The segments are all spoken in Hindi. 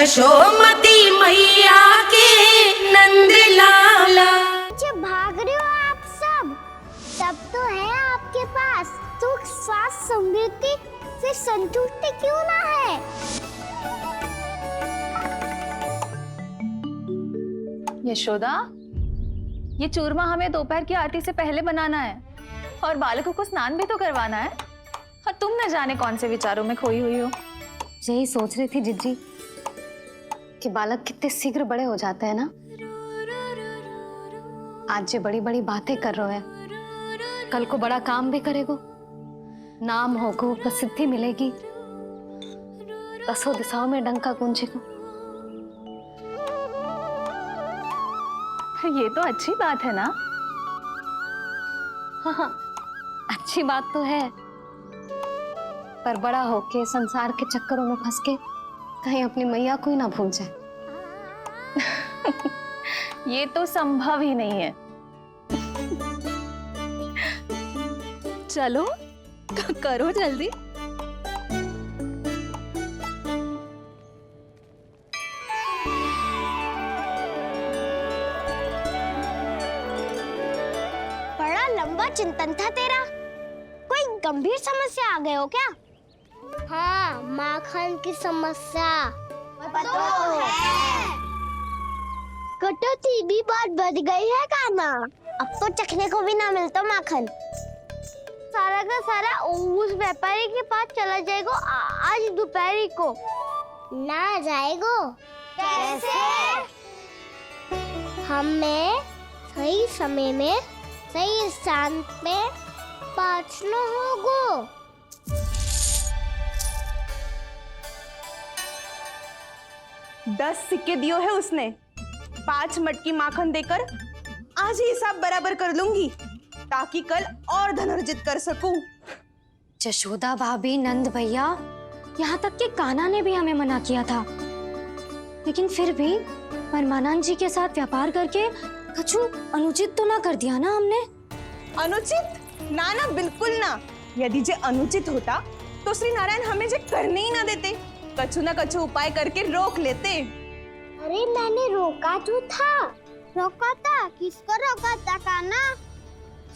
यशोमती मैया के नंद लाला। जब भाग रहे हो आप सब, तब तो है आपके पास सुख स्वास्थ्य समृद्धि से संतुष्टि क्यों ना है। यशोदा, ये चूरमा हमें दोपहर की आरती से पहले बनाना है और बालकों को स्नान भी तो करवाना है। और तुम न जाने कौन से विचारों में खोई हुई हो। यही सोच रही थी जिज्जी कि बालक कितने शीघ्र बड़े हो जाते हैं ना। आज जो बड़ी बड़ी बातें कर रहे हैं, कल को बड़ा काम भी करेगो, नाम होगो, प्रसिद्धि मिलेगी, दसों दिशाओं में डंका गूंजेगो। ये तो अच्छी बात है ना। हाँ, अच्छी बात तो है, पर बड़ा होके संसार के चक्करों में फंस के कहीं अपनी मैया को ही ना भूल जाए। ये तो संभव ही नहीं है। चलो करो जल्दी। बड़ा लंबा चिंतन था तेरा। कोई गंभीर समस्या आ गए हो क्या? हाँ, माखन की समस्या तो है। कटौती भी बहुत बढ़ गई है काना। अब तो चखने को भी ना मिलता माखन। सारा का सारा उस व्यापारी के पास चला जाएगा आज दोपहर को। ना जाएगो? कैसे? हमें सही समय में सही स्थान पे पहुंचना होगा। 10 सिक्के दियो है उसने। 5 मटकी माखन देकर आज ही हिसाब बराबर कर लूंगी, ताकि कल और धन अर्जित कर सकूं। जशोदा भाभी, नंद भैया, यहाँ तक कि कान्हा ने भी हमें मना किया था, लेकिन फिर भी परमानंद जी के साथ व्यापार करके कछु अनुचित तो ना कर दिया ना हमने? अनुचित? ना ना, बिल्कुल ना। यदि जे अनुचित होता तो श्री नारायण हमें जे करने ही ना देते, कछु ना कछु उपाय करके रोक लेते। अरे मैंने रोका तो था। रोका था? किसको रोका था कान्हा?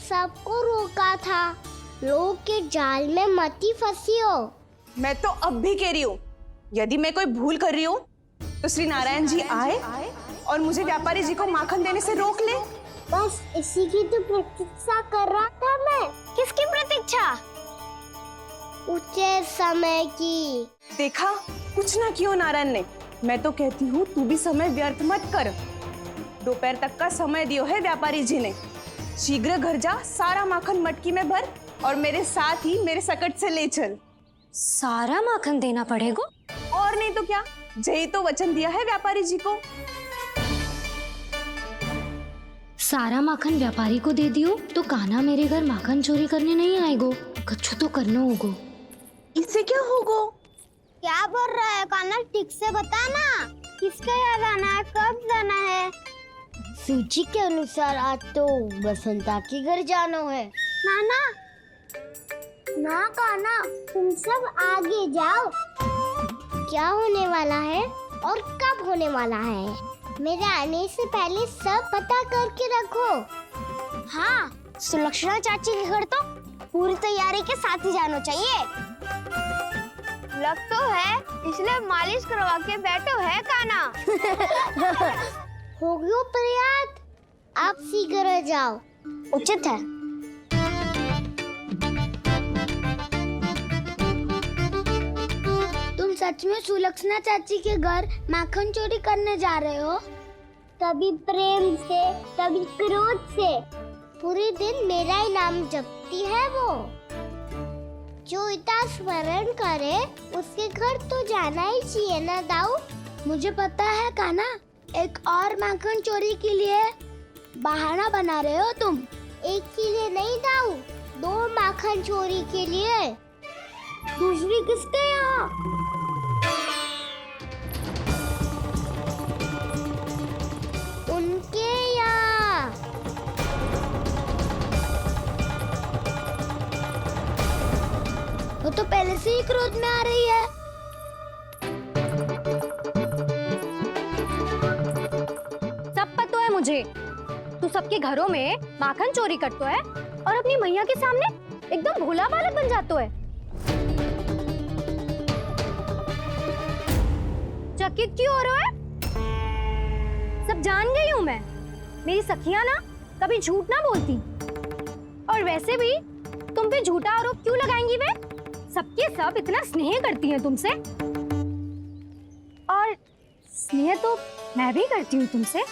सबको रोका था। लोग के जाल में मती फंसी हो। मैं तो अब भी कह रही हूँ, यदि मैं कोई भूल कर रही हूँ तो श्री नारायण जी आए और मुझे व्यापारी जी को माखन देने से रोक ले। बस इसी की तो प्रतीक्षा कर रहा था मैं। किसकी प्रतीक्षा? उचित समय की। देखा, कुछ ना किया नारायण ने। मैं तो कहती हूँ तू भी समय व्यर्थ मत कर। दोपहर तक का समय दियो है व्यापारी जी ने। शीघ्र घर जा, सारा माखन मटकी में भर और मेरे साथ ही मेरे सकट से ले चल। सारा माखन देना पड़ेगा? और नहीं तो क्या, जय तो वचन दिया है व्यापारी जी को। सारा माखन व्यापारी को दे दियो तो कान्हा मेरे घर माखन चोरी करने नहीं आएगो। कछु तो करना होगा। इससे क्या होगा? क्या बोल रहा है कान्हा? ठीक से बता ना। किसका याद आना है? कब जाना है? सूची के अनुसार आज तो बसंता के घर जाना है। नाना, ना कान्हा, तुम सब आगे जाओ। क्या होने वाला है और कब होने वाला है, मेरे आने से पहले सब पता करके रखो। हाँ, सुलक्षणा चाची के घर तो पूरी तैयारी के साथ ही जाना चाहिए। लग तो है, इसलिए मालिश करवा के बैठो है कान्हा। हो गयो प्रयास, आप शीघ्र जाओ। उचित है। तुम सच में सुलक्षणा चाची के घर माखन चोरी करने जा रहे हो? कभी प्रेम से, कभी क्रोध से। पूरे दिन मेरा ही नाम जपती है वो। जो इतना स्मरण करे उसके घर तो जाना ही चाहिए ना दाऊ। मुझे पता है कान्हा, एक और माखन चोरी के लिए बहाना बना रहे हो तुम। एक के लिए नहीं दाऊ, 2 माखन चोरी के लिए। दूसरी किसके यहाँ? उनके यहाँ। वो तो पहले से ही क्रोध में आ रही है। सबके घरों में माखन चोरी करतो है और अपनी मैया के सामने एकदम भोला बालक बन जातो है। चकित क्यों हो रहे हो? सब जान गई हूँ मैं, मेरी सखियां ना कभी झूठ ना बोलती। और वैसे भी तुम पे झूठा आरोप क्यों लगाएंगी वे? सबके सब इतना स्नेह करती हैं तुमसे, और स्नेह तो मैं भी करती हूँ तुमसे।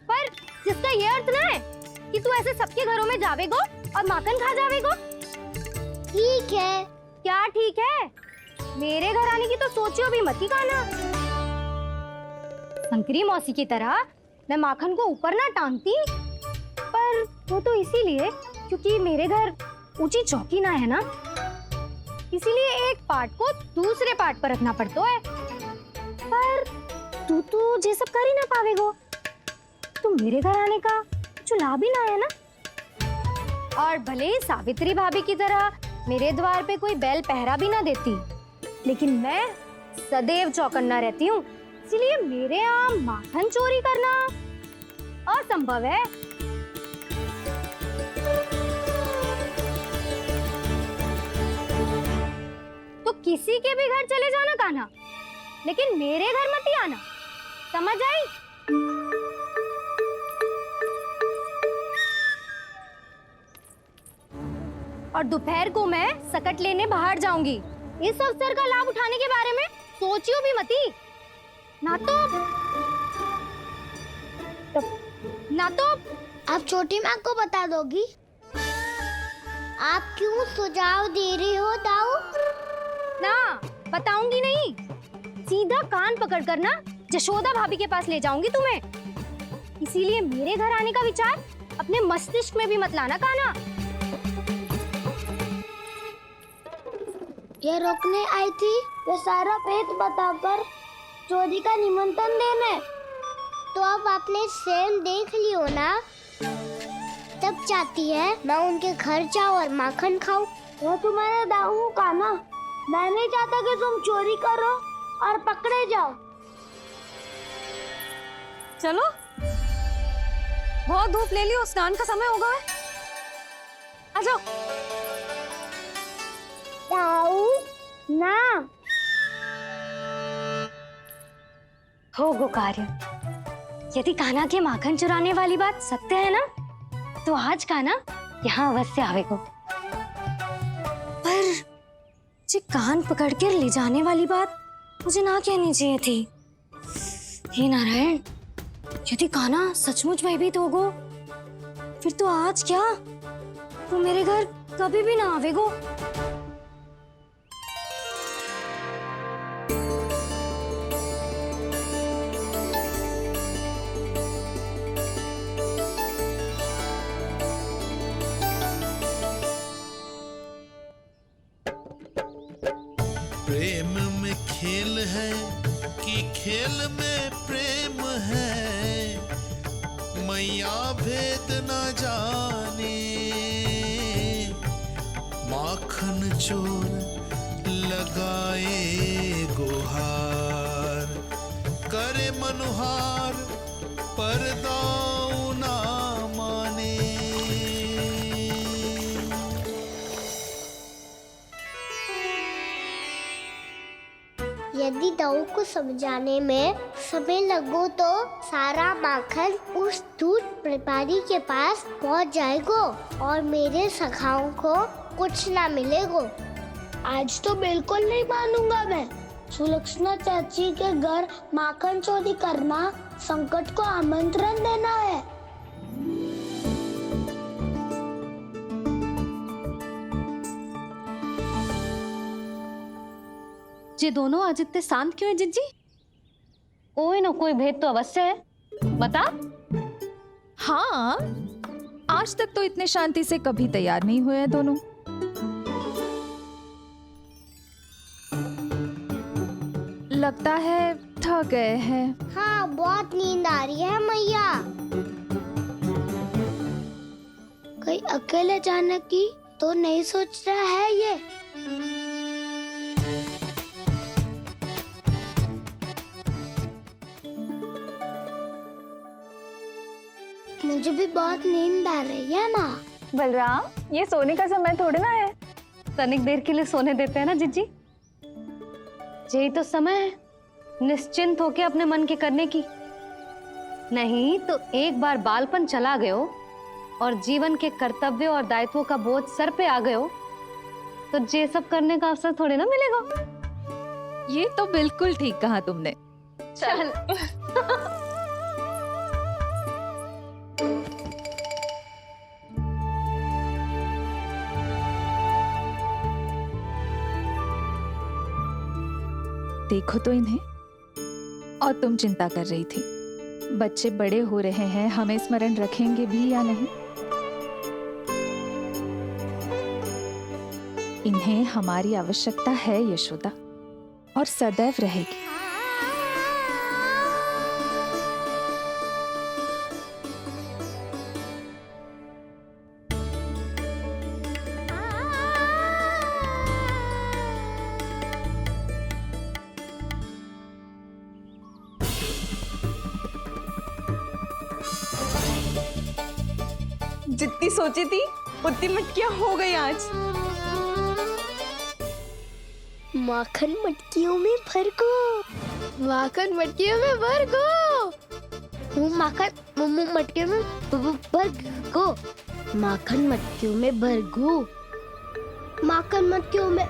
पर जिसका ये अर्थ ना है कि तू ऐसे सबके घरों में जावेगो और माखन खा जावेगो। ठीक है। क्या ठीक है? मेरे घर आने की तो सोचियो भी मत ही खाना। शंकरी मौसी की तरह मैं माखन को ऊपर ना टांगती, पर वो तो इसीलिए क्योंकि मेरे घर ऊंची चौकी ना है ना, इसीलिए एक पार्ट को दूसरे पार्ट पर रखना पड़ता है। पर तू तो ये सब कर ही ना पावेगो, तो मेरे घर आने का कुछ लाभ ही ना है ना। और भले ही सावित्री भाभी की तरह मेरे द्वार पे कोई बैल पहरा भी ना देती, लेकिन मैं सदैव चौकन्ना रहती हूँ, इसलिए मेरे यहाँ माखन चोरी करना असंभव है। तो किसी के भी घर चले जाना कान्हा, लेकिन मेरे घर मत ही आना, समझ आई? और दोपहर को मैं सकट लेने बाहर जाऊंगी। इस अवसर का लाभ उठाने के बारे में सोचियो भी मती, ना तो आप छोटी माँ को बता दोगी? आप क्यों सुझाव दे रही हो दाऊ? ना बताऊंगी नहीं, सीधा कान पकड़ कर ना जशोदा भाभी के पास ले जाऊंगी तुम्हें। इसीलिए मेरे घर आने का विचार अपने मस्तिष्क में भी मत लाना कान्हा। ये रोकने आई थी ये सारा भेद बताकर चोरी का निमंत्रण देने, तो अब आपने स्वयं देख लियो ना। तब चाहती है मैं उनके घर जाऊं और माखन खाऊं। वो तुम्हारे दाऊ का ना, मैं नहीं चाहता कि तुम चोरी करो और पकड़े जाओ। चलो, बहुत धूप ले लियो, स्नान का समय होगा। आ जाओ। दाऊ ना हो गो कार्य। यदि कान्हा के माखन चुराने वाली बात सत्य है ना, तो आज कान्हा यहाँ अवश्य आवेगो। पर जे कान पकड़ कर ले जाने वाली बात मुझे ना कहनी चाहिए थी। हे नारायण, यदि कान्हा सचमुच भयभीत होगो, फिर तो आज क्या, तो मेरे घर कभी भी ना आवेगो। प्रेम में खेल है कि खेल में प्रेम है, मैया भेद न जाने। माखन चोर लगाए गुहार, करे मनुहार पर दाऊ ना माने। यदि दाऊ को समझाने में समय लगो तो सारा माखन उस दूध व्यापारी के पास पहुंच जाएगो और मेरे सखाओं को कुछ ना मिलेगो। आज तो बिल्कुल नहीं मानूंगा मैं। सुलक्षणा चाची के घर माखन चोरी करना संकट को आमंत्रण देना है। ये दोनों आज इतने शांत क्यों है जिज्जी? कोई ना कोई भेद तो अवश्य है, बता। हाँ, आज तक तो इतने शांति से कभी तैयार नहीं हुए हैं दोनों। लगता है थक गए हैं। हाँ, बहुत नींद आ रही है मैया। कहीं अकेले जाने की तो नहीं सोच रहा है ये? मुझे भी बहुत नींद आ रही है माँ। बलराम, ये सोने का समय थोड़ी ना है। तनिक देर के लिए सोने देते हैं ना जिज्जी। यही तो समय है निश्चिंत होके अपने मन के करने की। नहीं तो एक बार बालपन चला गयो और जीवन के कर्तव्य और दायित्वों का बोझ सर पे आ गयो तो ये सब करने का अवसर थोड़ी ना मिलेगा। ये तो बिल्कुल ठीक कहा तुमने। चल। देखो तो इन्हें। और तुम चिंता कर रही थी बच्चे बड़े हो रहे हैं, हमें स्मरण रखेंगे भी या नहीं। इन्हें हमारी आवश्यकता है यशोदा, और सदैव रहेगी। जितनी सोची थी उतनी मटकियां हो गई आज। माखन मटकियों में भर को, माखन मटकियों में भर को, माखन मटकियों में भर को, माखन मटकियों में भर को, माखन मटकियों में।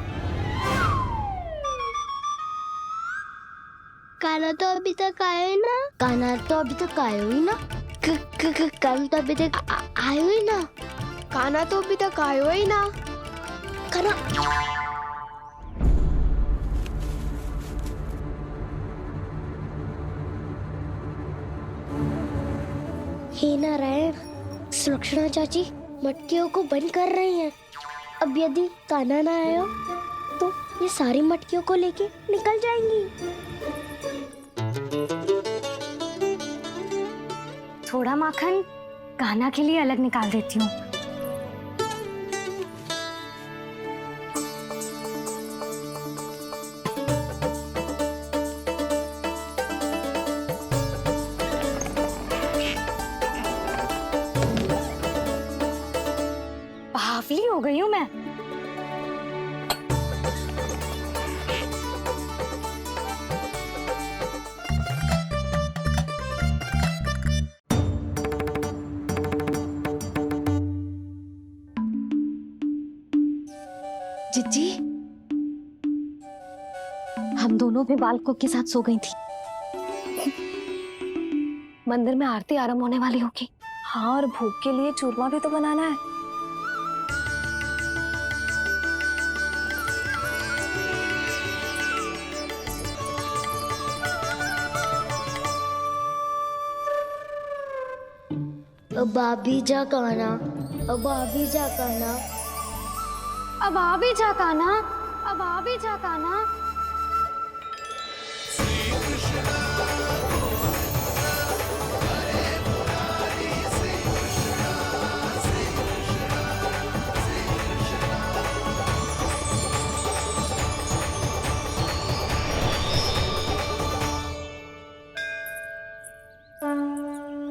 काना तो अभी तक आया ही ना, काना तो अभी तक आया ही ना, काना तो अभी तक आयो ही ना, काना तो अभी तक आयो ही ना, काना। हे नारायण, सुलक्षणा चाची मटकियों को बंद कर रही हैं। अब यदि काना ना आया तो ये सारी मटकियों को लेके निकल जाएंगी। थोड़ा माखन कान्हा के लिए अलग निकाल देती हूँ। बावली हो गई हूँ मैं। जिज्जी, हम दोनों भी बालकों के साथ सो गई थी। मंदिर में आरती आरंभ होने वाली होगी। हाँ, और भोग के लिए चूरमा भी तो बनाना है। अब आ भी जा काना, अब आ भी जा काना, अब आ भी जा कान्हा, अब आ भी जा कान्हा।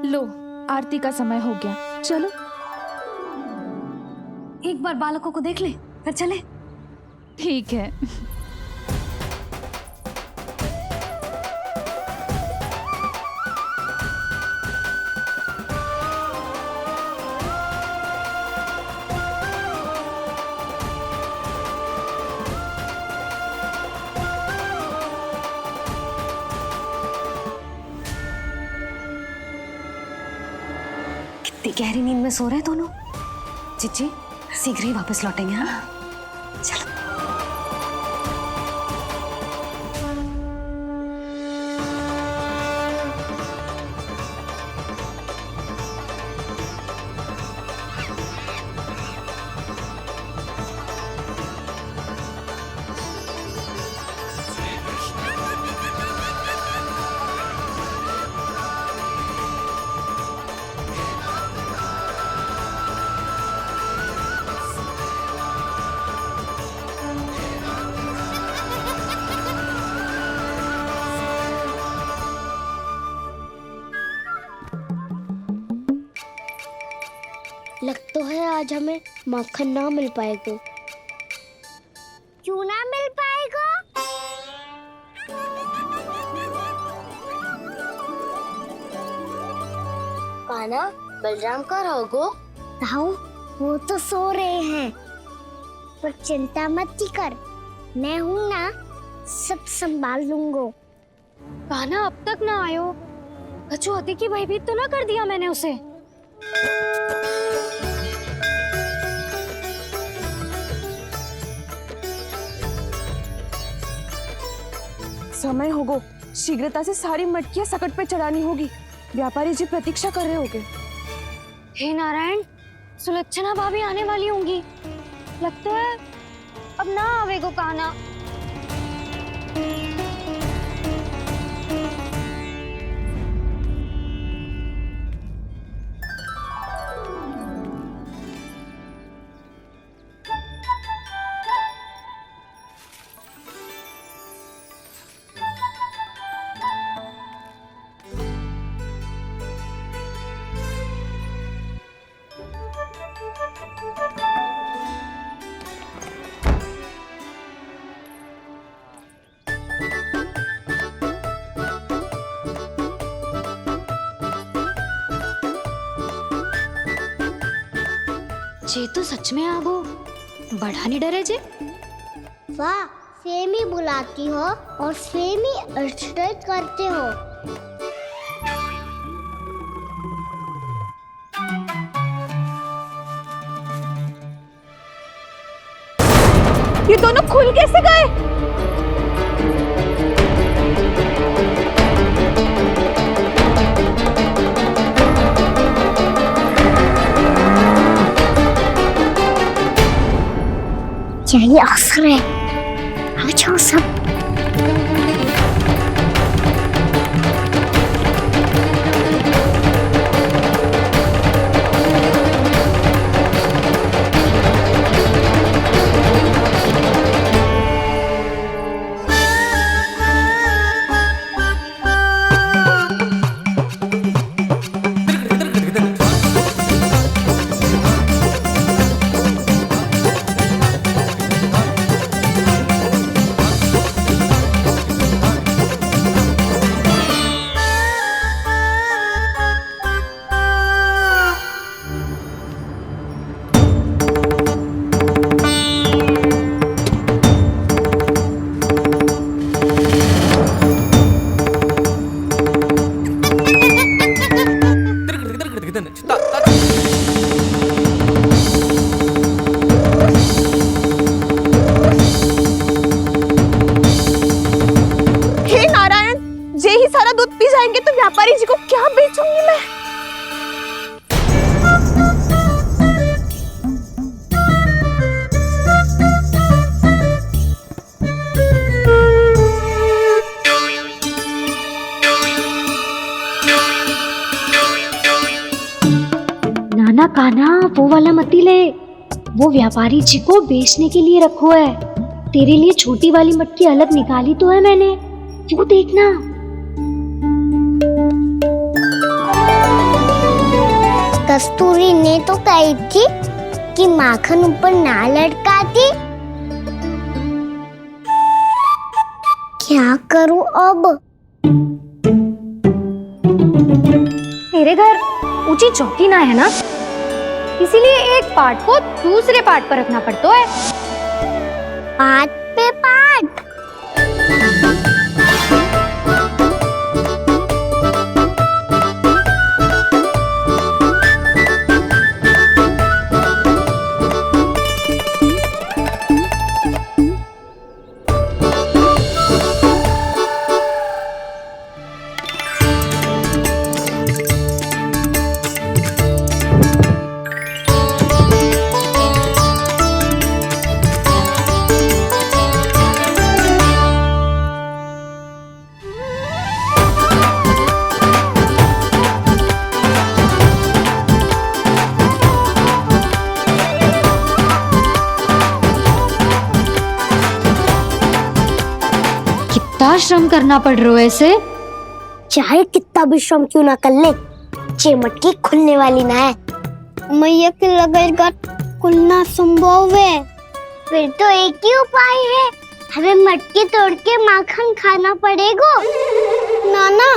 लो, आरती का समय हो गया, चलो। एक बार बालकों को देख ले फिर चले। ठीक है। कितनी गहरी नींद में सो रहे हैं दोनों। जिज्जी शीघ्र ही वापस लौटेंगे। हाँ चलो। लग तो है आज हमें माखन ना मिल पाएगा। क्यों ना मिल पाएगा? कान्हा, बलराम का रहोगो? ताऊ, वो तो सो रहे हैं, पर चिंता मत ही कर, मैं हूँ ना, सब संभाल लूंगा। कान्हा अब तक ना आयो, कछु हती की भयभीत तो ना कर दिया मैंने उसे? समय होगो, शीघ्रता से सारी मटकियां सकट पे चढ़ानी होगी। व्यापारी जी प्रतीक्षा कर रहे होंगे। हे नारायण, सुलक्षणा भाभी आने वाली होंगी। लगता है अब ना आवेगो कान्हा। जे तो सच में आगो, बड़ा नहीं डरे जे। वाह, सेम ही बुलाती हो और सेम ही अर्चना करते हो। ये दोनों खुल कैसे गए? यही अवसर है, आ जाओ सब। तो व्यापारी जी को क्या बेचूंगी मैं? नाना कान्हा, वो वाला मती ले, वो व्यापारी जी को बेचने के लिए रखो है। तेरे लिए छोटी वाली मटकी अलग निकाली तो है मैंने, वो देखना। कस्तूरी ने तो कही थी कि माखन ऊपर ना लटकाती। क्या करूं अब? तेरे घर ऊंची चौकी ना है ना, इसीलिए एक पार्ट को दूसरे पार्ट पर रखना पड़ता है। पार्ट पे पार्ट। कितना श्रम करना पड़ रहा है इसे। चाहे कितना भी श्रम क्यों ना कर ले, ये मटकी खुलने वाली ना है। मैया के लगेगा कुलना संभव है। फिर तो एक ही उपाय है, हमें मटकी तोड़ के माखन खाना पड़ेगा। नाना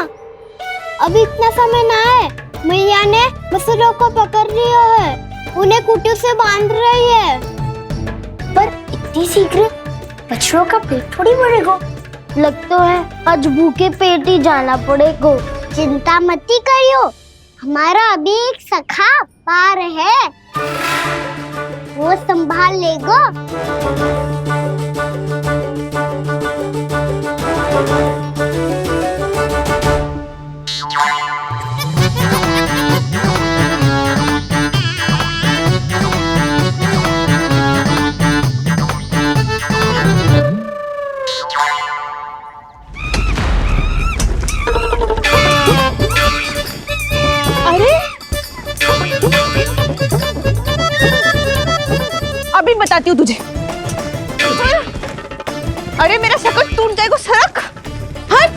अभी इतना समय ना है, मैया ने बछड़ों को पकड़ लिया है, उन्हें कुटी से बांध रही है। पर इतनी शीघ्र बछड़ों का पेट थोड़ी भरेगा। लगता है आज भूखे पेट ही जाना पड़ेगा। चिंता मत करियो, हमारा अभी एक सखा पार है, वो संभाल लेगा। अभी बताती हूँ तुझे। अरे मेरा शकल टूट जाएगा, सरक हट।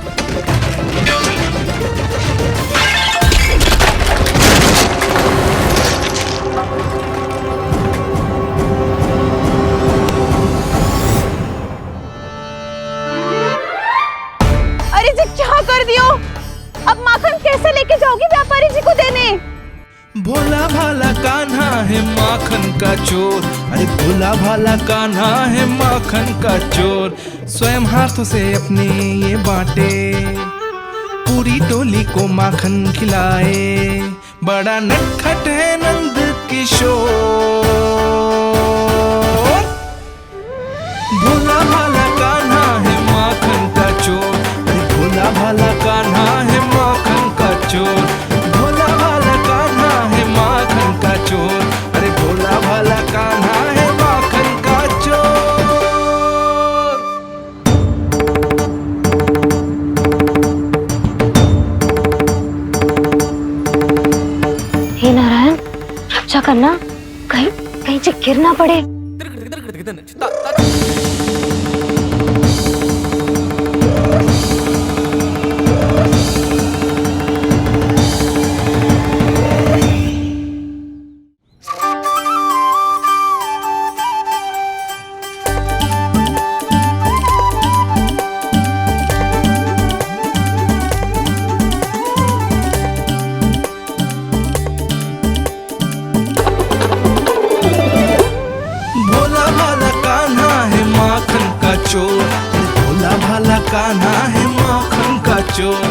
अरे जी क्या कर दियो? अब माखन कैसे लेके जाओगी व्यापारी जी को देने? भोला भाला कान्हा है माखन का चोर, अरे भोला भाला कान्हा है माखन का चोर। स्वयं हाथों से अपने ये बांटे, पूरी टोली को माखन खिलाए। बड़ा नटखट है नंद किशोर। भोला भाला कान्हा है माखन का चोर, अरे भोला भाला कान्हा है माखन का चोर। भोला भाला कान्हा है माखन का चोर, अरे भोला भाला कान्हा है माखन का चोर। हे नारायण, रक्षा करना, कहीं कहीं से गिर ना पड़े। भोला भाला कान्हा है माखन का चोर,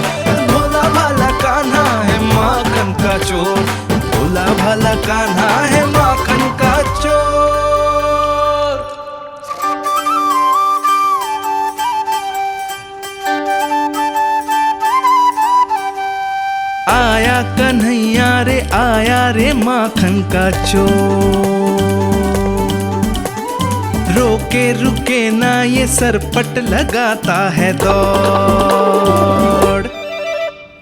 भोला भाला कान्हा है माखन का चोर। भोला भाला कान्हा है माखन का चोर। आया कन्हैया रे आया रे माखन का चोर। रोके रुके ना ये सरपट लगाता है दौड़।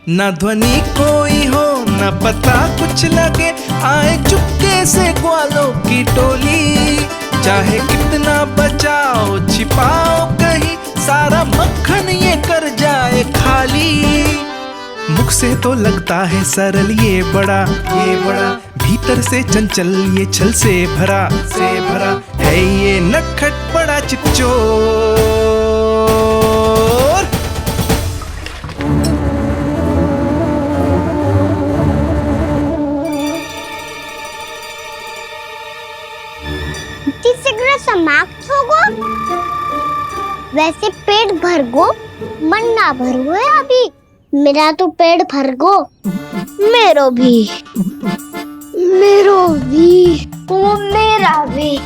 ना ध्वनि कोई हो ना पता कुछ लगे, आए चुपके से ग्वालों की टोली। चाहे कितना बचाओ छिपाओ कहीं, सारा मक्खन ये कर जाए खाली। मुख से तो लगता है सरल ये बड़ा भीतर से चंचल ये छल से भरा है ये नटखट बड़ा चिच्चोर। शीघ्र समाप्त होगो, वैसे पेट भर गो मन ना भर गो है अभी। मेरा तो पेट भर गो, मेरो भी वो मेरा भी,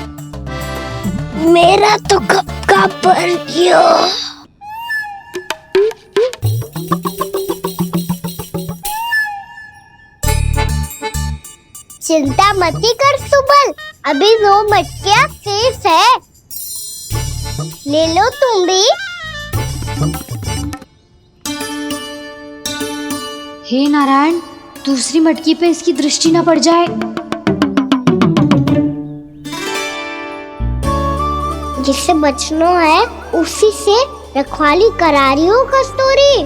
मेरा तो कब का भर गया। चिंता मती कर सुबल, अभी 2 मटकियां शेष है, ले लो तुम भी। हे नारायण, दूसरी मटकी पे इसकी दृष्टि न पड़ जाए। जिससे बचना है उसी से रखवाली करा रही हो कस्तूरी।